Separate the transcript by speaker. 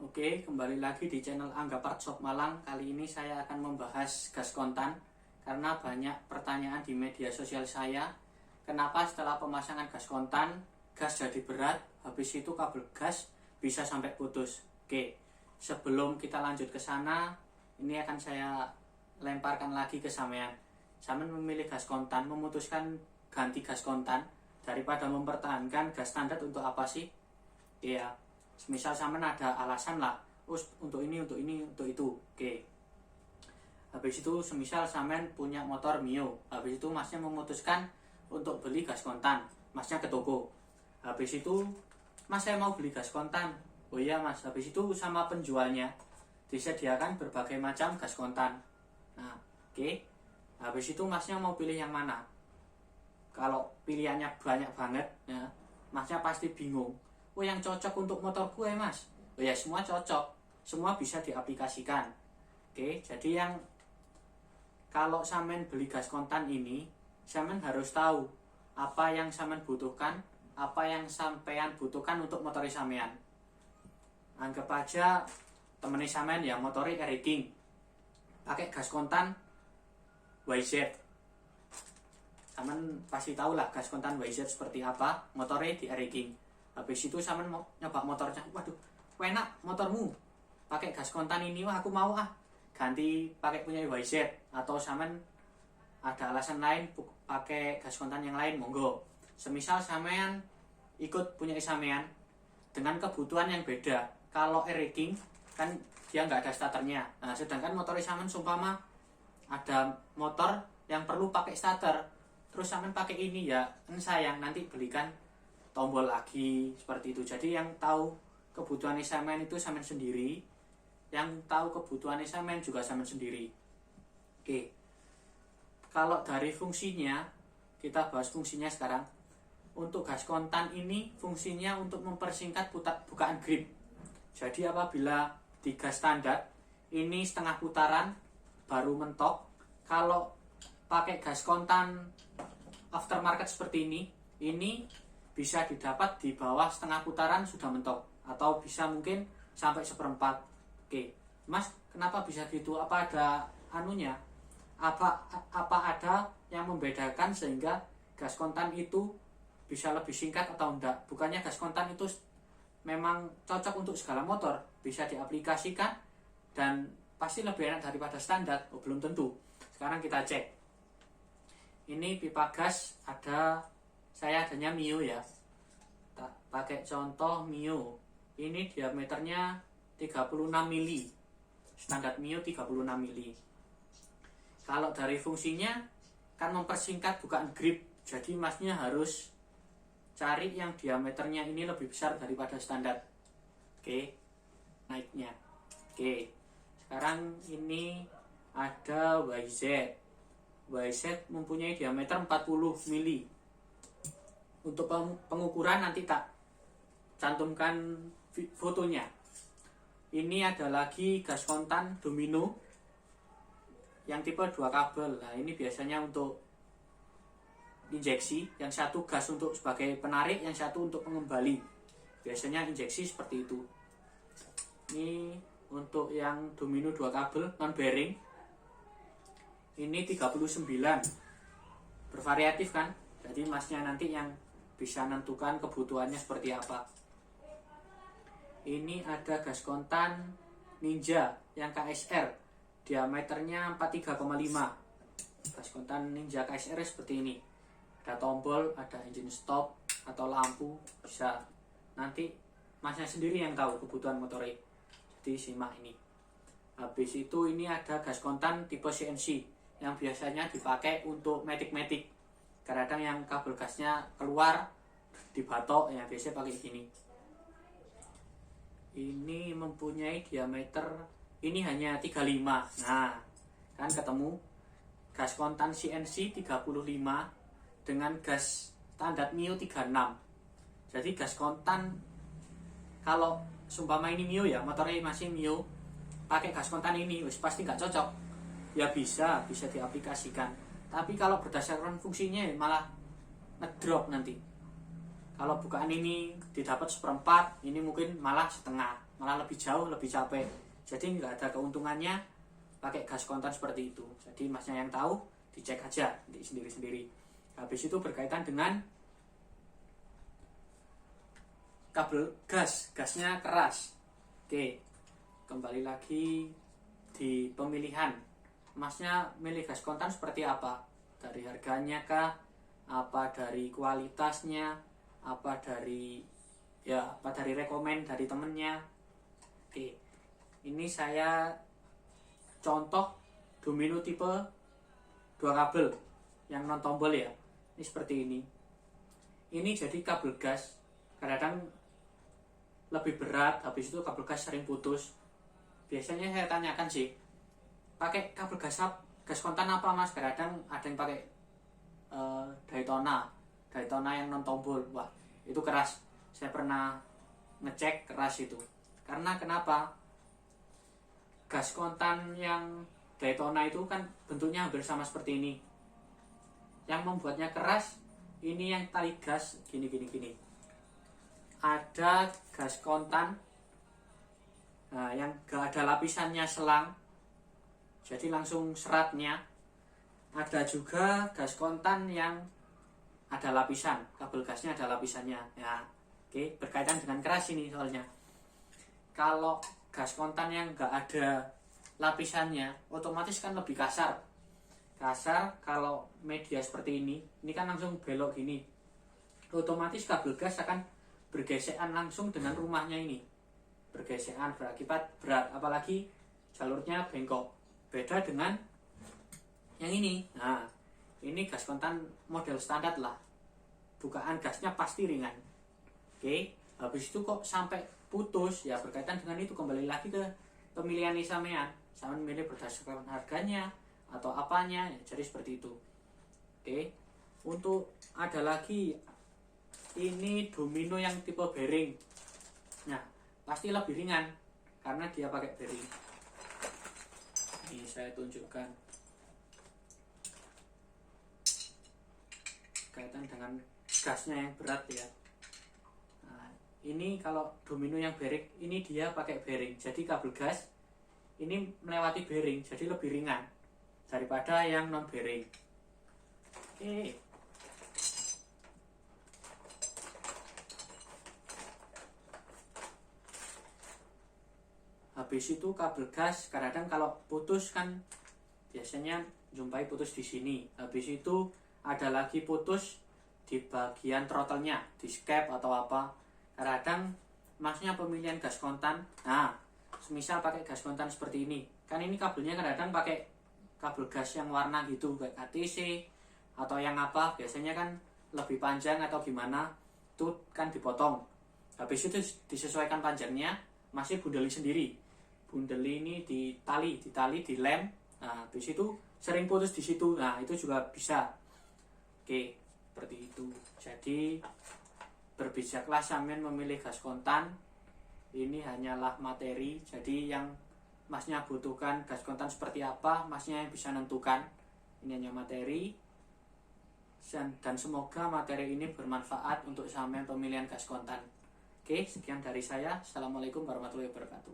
Speaker 1: Oke, kembali lagi di channel Angga Partshop Malang. Kali ini saya akan membahas gas kontan karena banyak pertanyaan di media sosial saya. Kenapa setelah pemasangan gas kontan, gas jadi berat, habis itu kabel gas bisa sampai putus. Oke, sebelum kita lanjut ke sana, ini akan saya lemparkan lagi ke sampean. Sampean memilih gas kontan, memutuskan ganti gas kontan daripada mempertahankan gas standar untuk apa sih? Iya. Misal sampean ada alasan lah, untuk ini, untuk itu. Oke. Habis itu semisal sampean punya motor Mio, habis itu masnya memutuskan untuk beli gas kontan, masnya ke toko. Habis itu mas, saya mau beli gas kontan. Oh iya mas, habis itu sama penjualnya disediakan berbagai macam gas kontan. Nah, oke. Habis itu masnya mau pilih yang mana? Kalau pilihannya banyak banget ya, masnya pasti bingung. Oh, yang cocok untuk motor gue mas. Oh ya, semua cocok, semua bisa diaplikasikan. Oke, jadi yang kalau sampean beli gas kontan ini, sampean harus tahu apa yang sampean butuhkan, apa yang sampean butuhkan untuk motor sampean. Anggap aja temen sampean ya motori Eric King, pakai gas kontan YZ. Sampean pasti tahu lah gas kontan YZ seperti apa, motornya di Eric King. Habis itu sampean mau nyoba motornya, waduh, enak motormu pakai gas kontan ini, wah aku mau ganti pakai punya YZ. Atau sampean ada alasan lain pakai gas kontan yang lain, monggo. Semisal sampean ikut punya sampean dengan kebutuhan yang beda. Kalau Eric King kan dia nggak ada starternya, nah sedangkan motor sampean sumpama ada motor yang perlu pakai starter, terus sampean pakai ini, ya sayang, nanti belikan tombol lagi seperti itu. Jadi yang tahu kebutuhan sampean itu sampean sendiri, yang tahu kebutuhan sampean juga sampean sendiri. Oke, kalau dari fungsinya, kita bahas fungsinya sekarang. Untuk gas kontan ini fungsinya untuk mempersingkat bukaan grip. Jadi apabila di gas standar ini setengah putaran baru mentok, kalau pakai gas kontan aftermarket seperti ini bisa didapat di bawah setengah putaran sudah mentok, atau bisa mungkin sampai seperempat. Oke, mas, kenapa bisa gitu? Apa ada anunya? Apa ada yang membedakan sehingga gas kontan itu bisa lebih singkat atau enggak? Bukannya gas kontan itu memang cocok untuk segala motor, bisa diaplikasikan dan pasti lebih enak daripada standar? Oh, belum tentu. Sekarang kita cek. Ini pipa gas saya adanya Mio ya. Pakai contoh Mio. Ini diameternya 36 mili. Standar Mio 36 mili. Kalau dari fungsinya kan mempersingkat bukaan grip. Jadi masnya harus cari yang diameternya ini lebih besar daripada standar. Oke, naiknya. Oke, sekarang ini ada YZ. YZ mempunyai diameter 40 mili. Untuk pengukuran nanti tak cantumkan fotonya. Ini ada lagi gas kontan domino yang tipe 2 kabel. Nah, ini biasanya untuk injeksi, yang satu gas untuk sebagai penarik, yang satu untuk pengembali. Biasanya injeksi seperti itu. Ini untuk yang domino 2 kabel non bearing. Ini 39. Bervariatif kan? Jadi masnya nanti yang bisa menentukan kebutuhannya seperti apa. Ini ada gas kontan Ninja yang KSR, diameternya 43,5. Gas kontan Ninja KSR seperti ini. Ada tombol, ada engine stop atau lampu, bisa nanti masnya sendiri yang tahu kebutuhan motornya. Jadi simak ini. Habis itu ini ada gas kontan tipe CNC yang biasanya dipakai untuk matic-matic. Kadang yang kabel gasnya keluar dibatok, ya biasanya pakai gini. Ini mempunyai diameter, ini hanya 35. Nah, kan ketemu gas kontan CNC 35 dengan gas standar Mio 36. Jadi gas kontan, kalau sumpama ini Mio ya, motornya masih Mio, pakai gas kontan ini pasti nggak cocok. Ya bisa diaplikasikan. Tapi kalau berdasarkan fungsinya malah ngedrop nanti. Kalau bukaan ini didapat seperempat, ini mungkin malah setengah, malah lebih jauh, lebih capek. Jadi nggak ada keuntungannya pakai gas kontan seperti itu. Jadi masnya yang tahu, dicek aja sendiri-sendiri. Habis itu berkaitan dengan kabel gasnya keras. Oke, kembali lagi di pemilihan. Masnya milih gas kontan seperti apa? Dari harganya kah? Apa dari kualitasnya? Apa dari rekomen dari temennya? Oke, ini saya contoh domino tipe 2 kabel yang non tombol ya. Ini seperti ini. Ini jadi kabel gas kadang lebih berat, habis itu kabel gas sering putus. Biasanya saya tanyakan sih, pakai kabel gas kontan apa mas? Kadang ada yang pakai Daytona yang non tombol. Wah, itu keras. Saya pernah ngecek, keras itu. Karena kenapa? Gas kontan yang Daytona itu kan bentuknya hampir sama seperti ini. Yang membuatnya keras ini yang tali gas gini. Ada gas kontan yang gak ada lapisannya selang, jadi langsung seratnya. Ada juga gas kontan yang ada lapisan, kabel gasnya ada lapisannya ya. Oke, berkaitan dengan keras ini soalnya. Kalau gas kontan yang gak ada lapisannya, otomatis kan lebih kasar. Kalau media seperti ini kan langsung belok gini, otomatis kabel gas akan bergesekan langsung dengan rumahnya ini. Bergesekan berakibat berat, apalagi jalurnya bengkok. Beda dengan yang ini. Nah, ini gas kontan model standar lah. Bukaan gasnya pasti ringan. Oke, habis itu kok sampai putus, ya berkaitan dengan itu. Kembali lagi ke pemilihan sampean. Sampean milih berdasarkan harganya atau apanya, ya, jadi seperti itu. Oke, untuk ada lagi ini domino yang tipe bearing. Nah, pasti lebih ringan karena dia pakai bearing. Ini saya tunjukkan kaitan dengan gasnya yang berat ya. Nah, ini kalau domino yang bearing, ini dia pakai bearing. Jadi kabel gas ini melewati bearing, jadi lebih ringan daripada yang non bearing. Oke. Habis itu kabel gas kadang kalau putus kan biasanya jumpai putus di sini. Habis itu ada lagi putus di bagian throttle-nya, di skep atau apa. Kadang masnya pemilihan gas kontan. Nah, semisal pakai gas kontan seperti ini. Kan ini kabelnya kadang pakai kabel gas yang warna gitu, kayak ATC atau yang apa. Biasanya kan lebih panjang atau gimana, itu kan dipotong. Habis itu disesuaikan panjangnya, masih bundeli sendiri. Bundeli ini ditali, dilem. Nah, habis itu sering putus di situ. Nah, itu juga bisa. Oke, seperti itu. Jadi berbijaklah sampean memilih gas kontan. Ini hanyalah materi. Jadi yang masnya butuhkan gas kontan seperti apa, masnya yang bisa nentukan. Ini hanya materi. Dan semoga materi ini bermanfaat untuk sampean pemilihan gas kontan. Oke, sekian dari saya. Assalamualaikum warahmatullahi wabarakatuh.